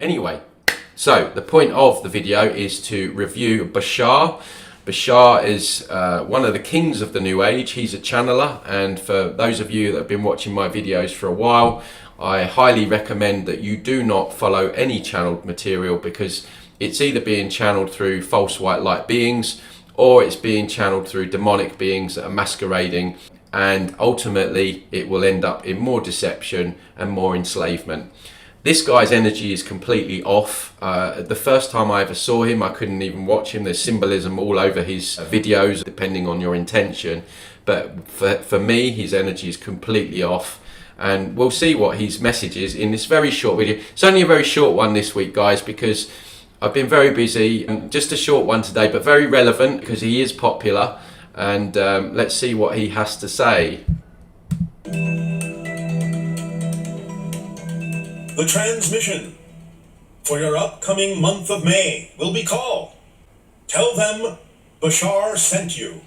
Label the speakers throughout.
Speaker 1: Anyway, so the point of the video is to review Bashar. Bashar is one of the kings of the New Age. He's a channeler, and for those of you that have been watching my videos for a while, I highly recommend that you do not follow any channeled material, because it's either being channeled through false white light beings, or it's being channeled through demonic beings that are masquerading, and ultimately it will end up in more deception and more enslavement. This guy's energy is completely off. The first time I ever saw him, I couldn't even watch him. There's symbolism all over his videos, depending on your intention. But for me, his energy is completely off. And we'll see what his message is in this very short video. It's only a very short one this week, guys, because I've been very busy. Just a short one today, but very relevant because he is popular. And let's see what he has to say.
Speaker 2: The transmission for your upcoming month of May will be called "Tell Them Bashar Sent You."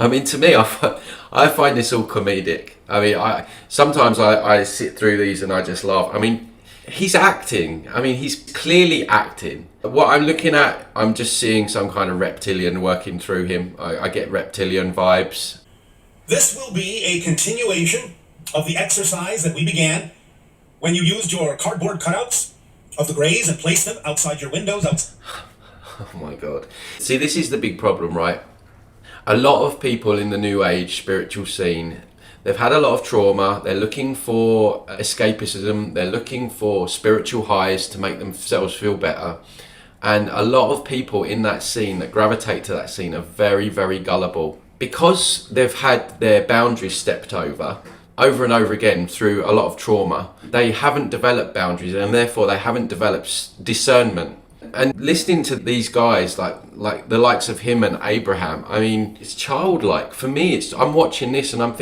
Speaker 1: I mean, to me, I find this all comedic. I mean, sometimes I sit through these and I just laugh. I mean, he's acting. I mean, he's clearly acting. What I'm looking at, I'm just seeing some kind of reptilian working through him. I get reptilian vibes.
Speaker 2: This will be a continuation of the exercise that we began when you used your cardboard cutouts of the Greys and placed them outside your windows.
Speaker 1: Oh my God. See, this is the big problem, right? A lot of people in the New Age spiritual scene, they've had a lot of trauma. They're looking for escapism. They're looking for spiritual highs to make themselves feel better. And a lot of people in that scene that gravitate to that scene are very, very gullible. Because they've had their boundaries stepped over and over again through a lot of trauma, they haven't developed boundaries, and therefore they haven't developed discernment. And listening to these guys like the likes of him and Abraham, I mean, it's childlike. For me, I'm watching this and I'm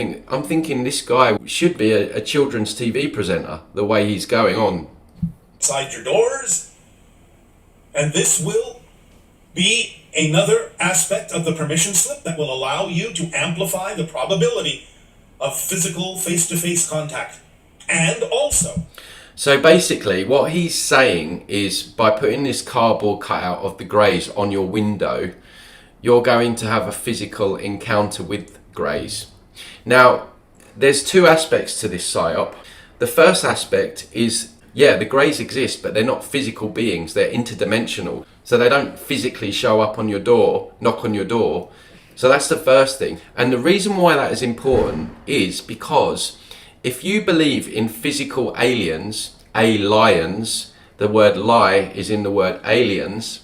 Speaker 1: thinking this guy should be a children's TV presenter, the way he's going on.
Speaker 2: Outside your doors. And this will be another aspect of the permission slip that will allow you to amplify the probability of physical face-to-face contact. And also,
Speaker 1: so basically what he's saying is, by putting this cardboard cutout of the Greys on your window, you're going to have a physical encounter with Greys. Now, there's two aspects to this psyop. The first aspect is, yeah, the Greys exist, but they're not physical beings. They're interdimensional. So they don't physically show up on your door, knock on your door. So that's the first thing. And the reason why that is important is because if you believe in physical aliens, aliens, the word lie is in the word aliens,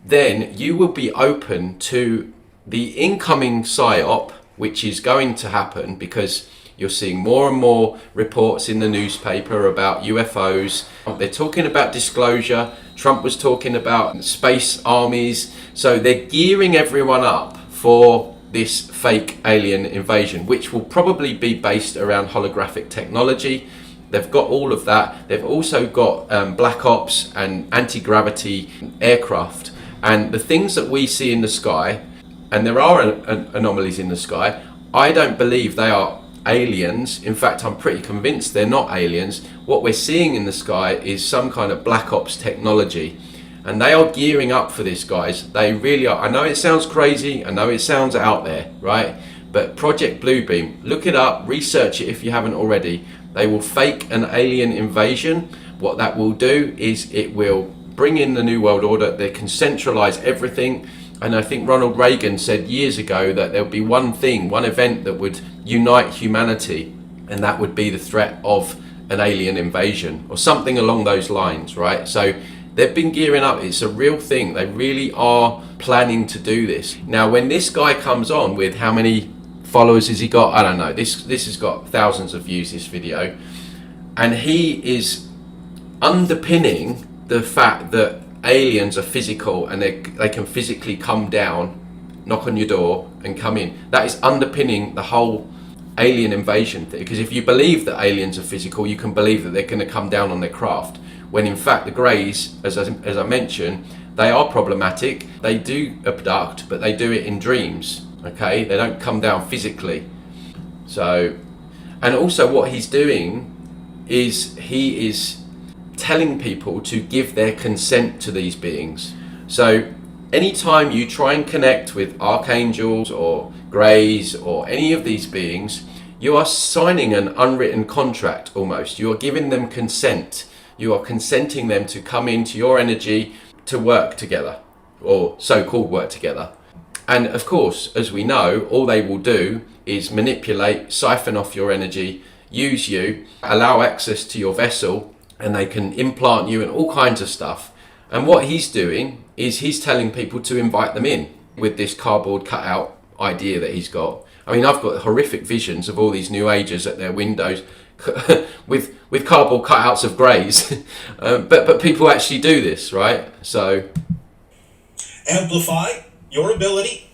Speaker 1: then you will be open to the incoming psyop, which is going to happen because you're seeing more and more reports in the newspaper about UFOs. They're talking about disclosure. Trump was talking about space armies. So they're gearing everyone up for this fake alien invasion, which will probably be based around holographic technology. They've got all of that. They've also got black ops and anti-gravity aircraft. And the things that we see in the sky, and there are anomalies in the sky, I don't believe they are aliens. In fact, I'm pretty convinced they're not aliens. What we're seeing in the sky is some kind of black ops technology. And they are gearing up for this, guys. They really are. I know it sounds crazy. I know it sounds out there, right? But Project Bluebeam, look it up, research it if you haven't already. They will fake an alien invasion. What that will do is it will bring in the New World Order. They can centralize everything. And I think Ronald Reagan said years ago that there would be one thing, one event that would unite humanity, and that would be the threat of an alien invasion or something along those lines, right? So they've been gearing up. It's a real thing. They really are planning to do this. Now, when this guy comes on with, how many followers has he got? I don't know. This has got thousands of views, this video. And he is underpinning the fact that aliens are physical and they can physically come down, knock on your door and come in. That is underpinning the whole alien invasion thing. Because if you believe that aliens are physical, you can believe that they're going to come down on their craft. When in fact the Greys, as I mentioned, they are problematic. They do abduct, but they do it in dreams. Okay, they don't come down physically. So, and also what he's doing is he is telling people to give their consent to these beings. So anytime you try and connect with archangels or greys or any of these beings, you are signing an unwritten contract almost. You are giving them consent. You are consenting them to come into your energy to work together, or so-called work together. And of course, as we know, all they will do is manipulate, siphon off your energy, use you, allow access to your vessel, and they can implant you and all kinds of stuff. And what he's doing is he's telling people to invite them in with this cardboard cutout idea that he's got. I mean, I've got horrific visions of all these new agers at their windows with cardboard cutouts of greys. But people actually do this, right? So
Speaker 2: amplify your ability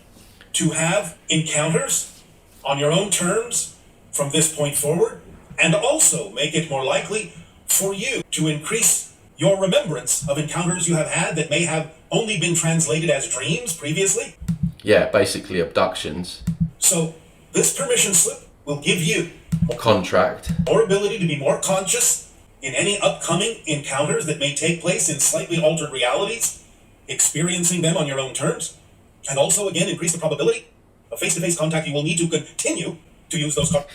Speaker 2: to have encounters on your own terms from this point forward, and also make it more likely for you to increase your remembrance of encounters you have had that may have only been translated as dreams previously.
Speaker 1: Yeah, basically abductions.
Speaker 2: So this permission slip will give you
Speaker 1: Contract.
Speaker 2: more ability to be more conscious in any upcoming encounters that may take place in slightly altered realities, experiencing them on your own terms, and also again increase the probability of face-to-face contact you will need to continue to use those cards.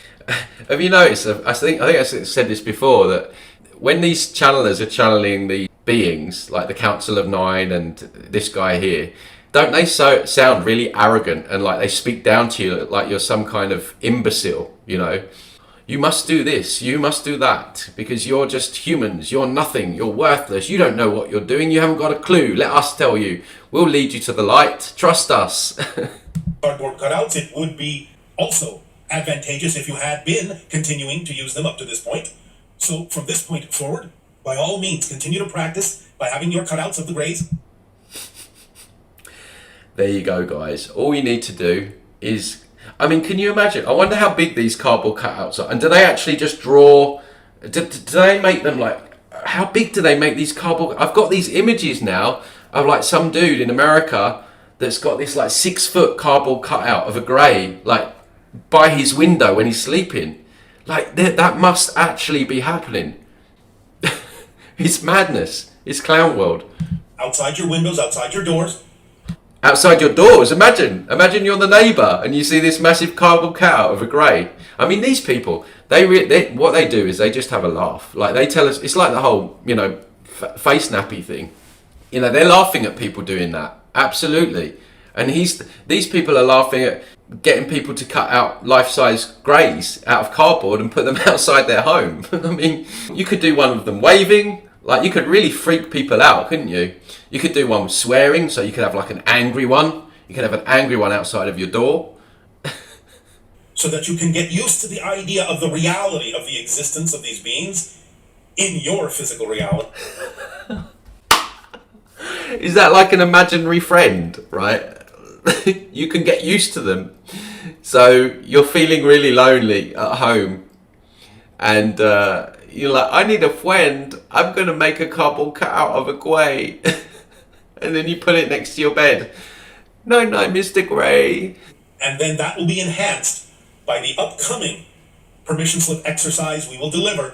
Speaker 1: Have you noticed, I think I said this before, that when these channelers are channeling the beings, like the Council of Nine and this guy here, don't they sound really arrogant and like they speak down to you like you're some kind of imbecile, you know? You must do this, you must do that, because you're just humans, you're nothing, you're worthless, you don't know what you're doing, you haven't got a clue, let us tell you. We'll lead you to the light, trust us.
Speaker 2: Cardboard cutouts, it would be also advantageous if you had been continuing to use them up to this point. So from this point forward, by all means, continue to practice by having your cutouts of the greys.
Speaker 1: There you go, guys. All you need to do is, I mean, can you imagine? I wonder how big these cardboard cutouts are. And do they actually just draw, do they make them like, how big do they make these cardboard? I've got these images now of like some dude in America that's got this like 6-foot cardboard cutout of a grey, like by his window when he's sleeping. Like that must actually be happening. It's madness. It's clown world.
Speaker 2: Outside your windows, outside your doors.
Speaker 1: Outside your doors, imagine you're the neighbour and you see this massive cardboard cutout of a grey. I mean, these people, what they do is they just have a laugh. Like they tell us, it's like the whole, you know, face nappy thing. You know, they're laughing at people doing that. Absolutely. And these people are laughing at getting people to cut out life-size greys out of cardboard and put them outside their home. I mean, you could do one of them waving. Like, you could really freak people out, couldn't you? You could do one with swearing, so you could have like an angry one. You could have an angry one outside of your door.
Speaker 2: So that you can get used to the idea of the reality of the existence of these beings in your physical reality.
Speaker 1: Is that like an imaginary friend, right? You can get used to them. So you're feeling really lonely at home. And you're like, I need a friend. I'm going to make a cardboard cutout of a grey. And then you put it next to your bed. No, Mr. Grey.
Speaker 2: And then that will be enhanced by the upcoming permission slip exercise we will deliver.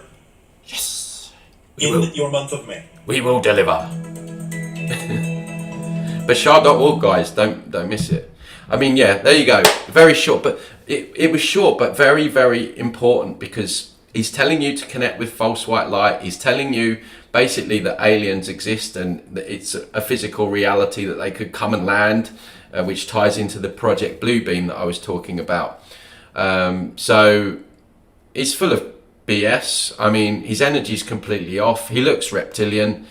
Speaker 1: Yes.
Speaker 2: In your month of May.
Speaker 1: We will deliver. Bashar.org, guys. Don't miss it. I mean, yeah, there you go. Very short, but it was short, but very, very important, because he's telling you to connect with false white light. He's telling you basically that aliens exist and that it's a physical reality that they could come and land, which ties into the Project Bluebeam that I was talking about. So it's full of BS. I mean, his energy's completely off. He looks reptilian.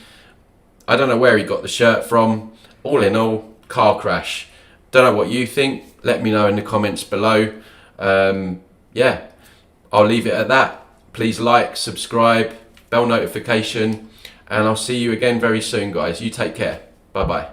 Speaker 1: I don't know where he got the shirt from. All in all, car crash. Don't know what you think. Let me know in the comments below. Yeah, I'll leave it at that. Please like, subscribe, bell notification, and I'll see you again very soon, guys. You take care. Bye-bye.